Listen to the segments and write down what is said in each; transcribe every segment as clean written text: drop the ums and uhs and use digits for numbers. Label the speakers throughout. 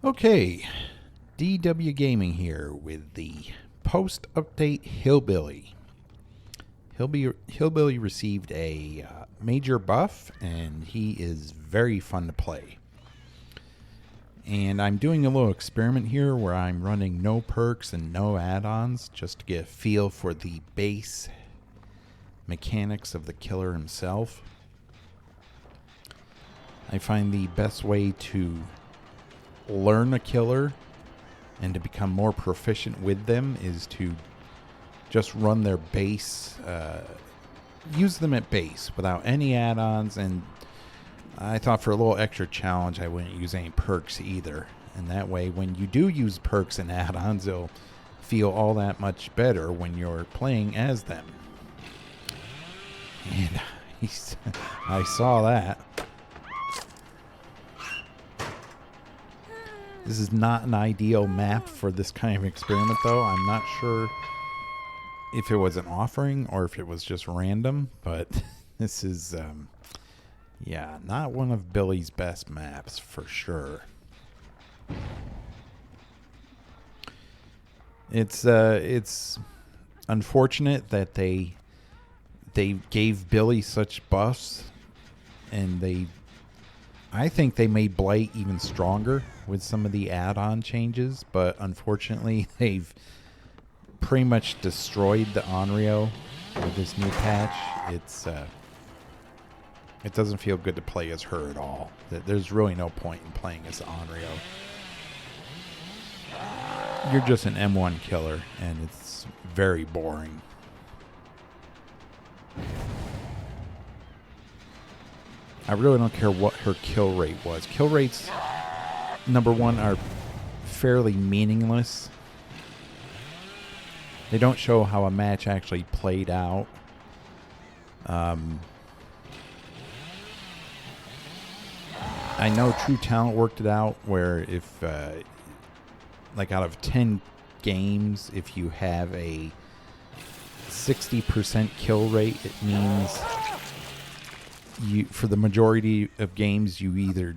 Speaker 1: Okay, DW Gaming here with the post-update Hillbilly. Hillbilly received a major buff, and he is very fun to play. And I'm doing a little experiment here where I'm running no perks and no add-ons just to get a feel for the base mechanics of the killer himself. I find the best way to learn a killer and to become more proficient with them is to just run their base, use them at base without any add-ons. And I thought for a little extra challenge I wouldn't use any perks either, and that way when you do use perks and add-ons, it'll feel all that much better when you're playing as them. And I saw that. This is not an ideal map for this kind of experiment, though. I'm not sure if it was an offering or if it was just random, but this is, yeah, not one of Billy's best maps for sure. It's unfortunate that they gave Billy such buffs, and I think they made Blight even stronger with some of the add-on changes, but unfortunately they've pretty much destroyed the Onryo with this new patch. It doesn't feel good to play as her at all. There's really no point in playing as Onryo. You're just an M1 killer, and it's very boring. I really don't care what her kill rate was. Kill rates, number one, are fairly meaningless. They don't show how a match actually played out. I know True Talent worked it out where if, like out of 10 games, if you have a 60% kill rate, it means for the majority of games you either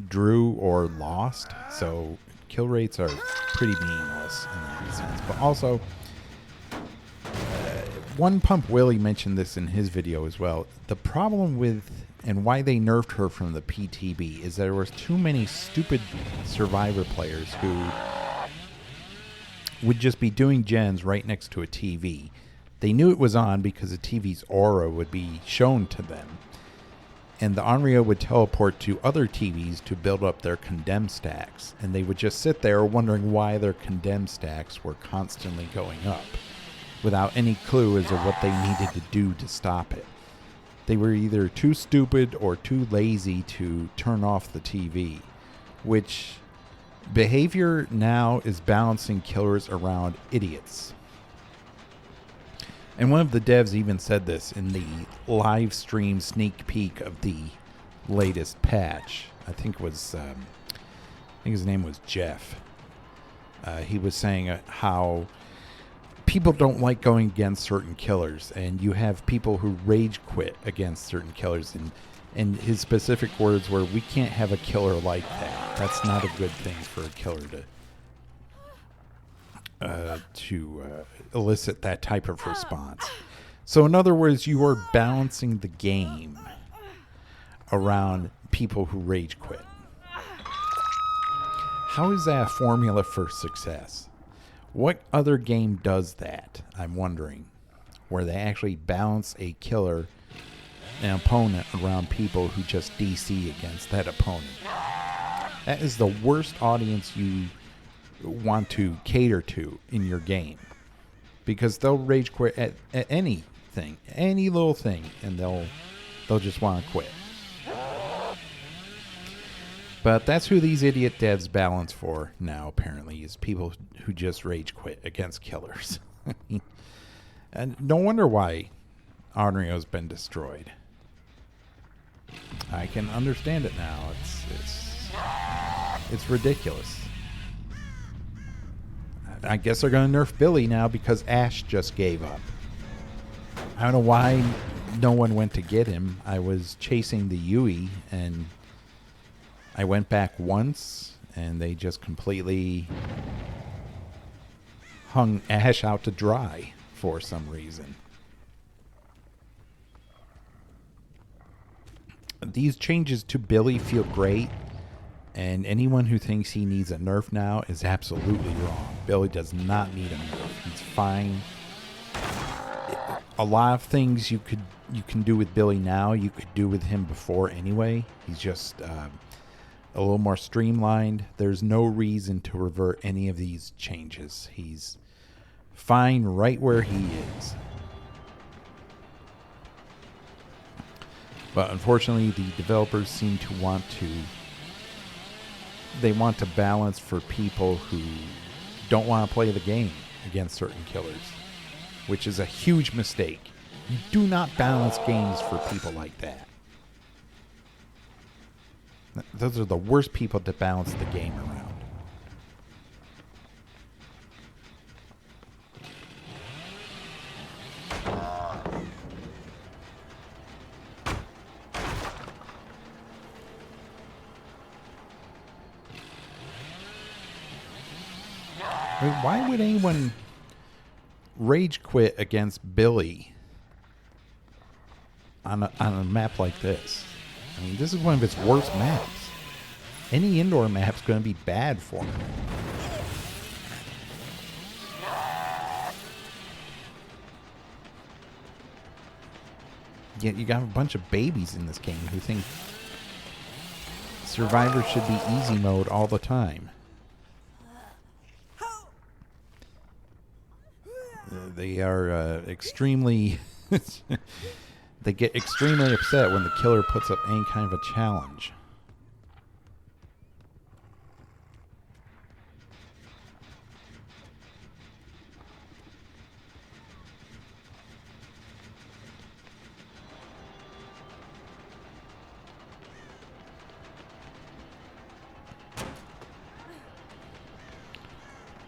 Speaker 1: drew or lost. So kill rates are pretty meaningless in that sense. But also, One Pump Willie mentioned this in his video as well. The problem with and why they nerfed her from the PTB is there was too many stupid Survivor players who would just be doing gens right next to a TV. They knew it was on because the TV's aura would be shown to them, and the Onryo would teleport to other TVs to build up their condemn stacks, and they would just sit there wondering why their condemn stacks were constantly going up without any clue as to what they needed to do to stop it. They were either too stupid or too lazy to turn off the TV, which behavior now is balancing killers around idiots. And one of the devs even said this in the live stream sneak peek of the latest patch. I think his name was Jeff. He was saying how people don't like going against certain killers, and you have people who rage quit against certain killers. And his specific words were, "We can't have a killer like that. That's not a good thing for a killer to elicit that type of response." So in other words, you are balancing the game around people who rage quit. How is that a formula for success? What other game does that, I'm wondering, where they actually balance a killer, an opponent, around people who just DC against that opponent? That is the worst audience you want to cater to in your game, because they'll rage quit at anything, any little thing, and they'll just want to quit. But that's who these idiot devs balance for now, apparently, is people who just rage quit against killers. And no wonder why Onryo's been destroyed. I can understand it now. It's ridiculous. I guess they're going to nerf Billy now because Ash just gave up. I don't know why no one went to get him. I was chasing the Yui, and I went back once, and they just completely hung Ash out to dry for some reason. These changes to Billy feel great, and anyone who thinks he needs a nerf now is absolutely wrong. Billy does not need a nerf. He's fine. A lot of things you can do with Billy now, you could do with him before anyway. He's just a little more streamlined. There's no reason to revert any of these changes. He's fine right where he is. But unfortunately, the developers seem to want to balance for people who don't want to play the game against certain killers, which is a huge mistake. You do not balance games for people like that. Those are the worst people to balance the game around. I mean, why would anyone rage quit against Billy on a map like this? I mean, this is one of its worst maps. Any indoor map's going to be bad for him. Yet you got a bunch of babies in this game who think Survivor should be easy mode all the time. They are extremely... They get extremely upset when the killer puts up any kind of a challenge.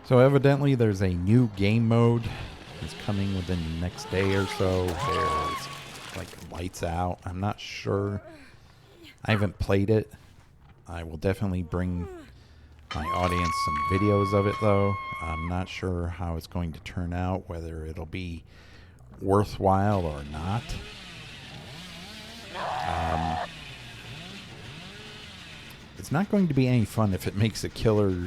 Speaker 1: So evidently there's a new game mode that's coming within the next day or so. There's like lights out. I'm not sure. I haven't played it. I will definitely bring my audience some videos of it though. I'm not sure how it's going to turn out, whether it'll be worthwhile or not. It's not going to be any fun if it makes a killer...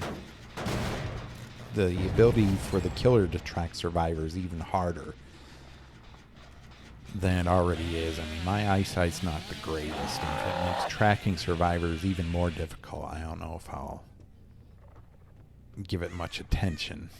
Speaker 1: the ability for the killer to track survivors even harder than it already is. I mean, my eyesight's not the greatest, and if it makes tracking survivors even more difficult, I don't know if I'll give it much attention.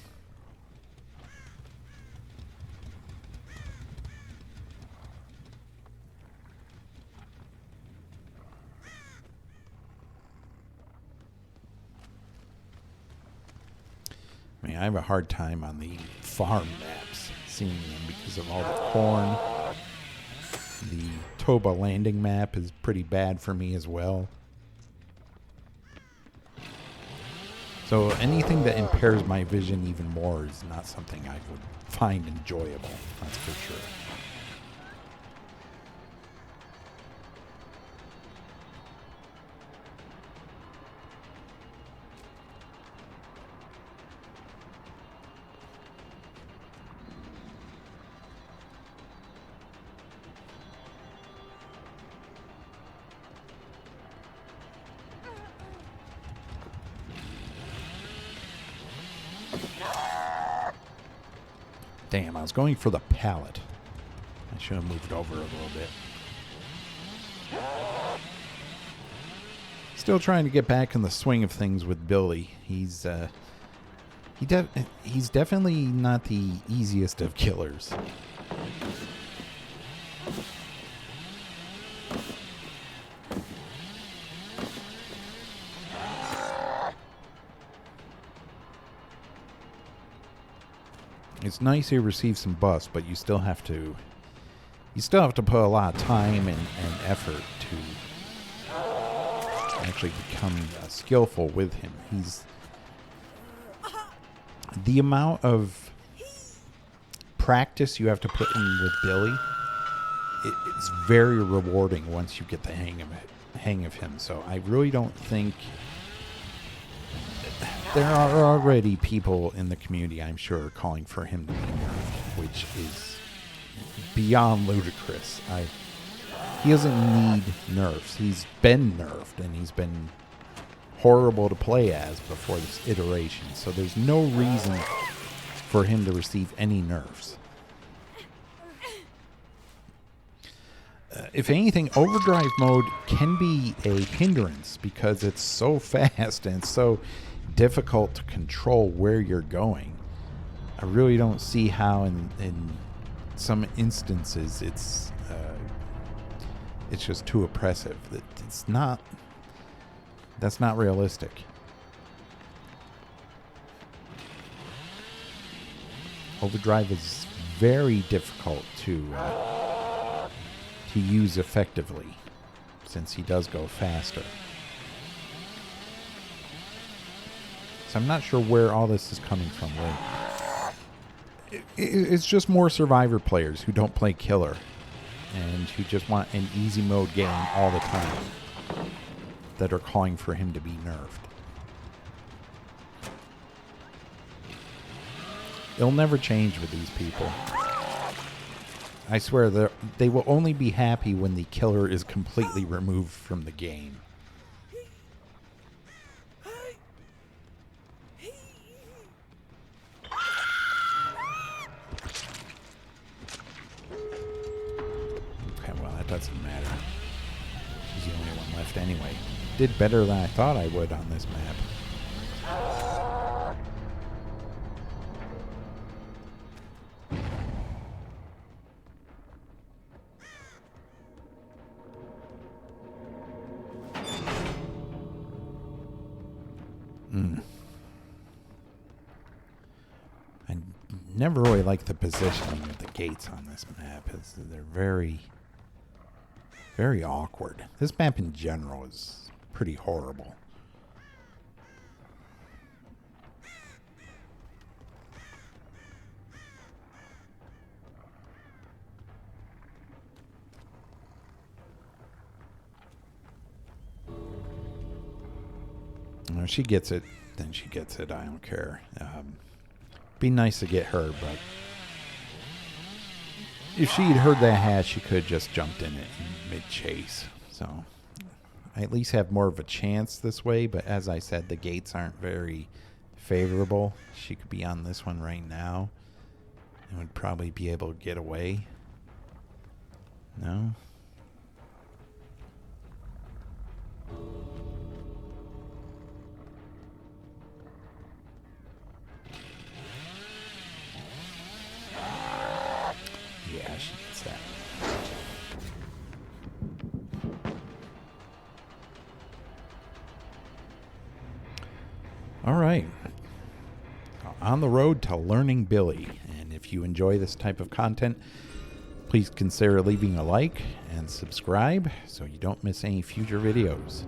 Speaker 1: I mean, I have a hard time on the farm maps seeing them because of all the corn. The Toba landing map is pretty bad for me as well. So anything that impairs my vision even more is not something I would find enjoyable, that's for sure. Damn, I was going for the pallet. I should have moved over a little bit. Still trying to get back in the swing of things with Billy. He's definitely not the easiest of killers. It's nice you receive some buffs, but you still have to put a lot of time and effort to actually become skillful with him. The amount of practice you have to put in with Billy, it's very rewarding once you get the hang of him. So I really don't think There are already people in the community, I'm sure, calling for him to be nerfed, which is beyond ludicrous. He doesn't need nerfs. He's been nerfed, and he's been horrible to play as before this iteration, so there's no reason for him to receive any nerfs. If anything, overdrive mode can be a hindrance because it's so fast and so difficult to control where you're going. I really don't see how in some instances it's just too oppressive. That's not realistic. Overdrive is very difficult to use effectively, since he does go faster. So I'm not sure where all this is coming from. It's just more Survivor players who don't play Killer and who just want an easy mode game all the time that are calling for him to be nerfed. It'll never change with these people. I swear they will only be happy when the Killer is completely removed from the game. Okay, well, that doesn't matter. He's the only one left anyway. Did better than I thought I would on this map. I never really like the positioning of the gates on this map. They're very, very awkward. This map in general is pretty horrible. If she gets it, then she gets it. I don't care. Be nice to get her, but if she'd heard that hatch, she could have just jumped in it in mid-chase. So I at least have more of a chance this way, but as I said, the gates aren't very favorable. She could be on this one right now and would probably be able to get away. No? Yeah, she gets that. All right. On the road to learning Billy. And if you enjoy this type of content, please consider leaving a like and subscribe so you don't miss any future videos.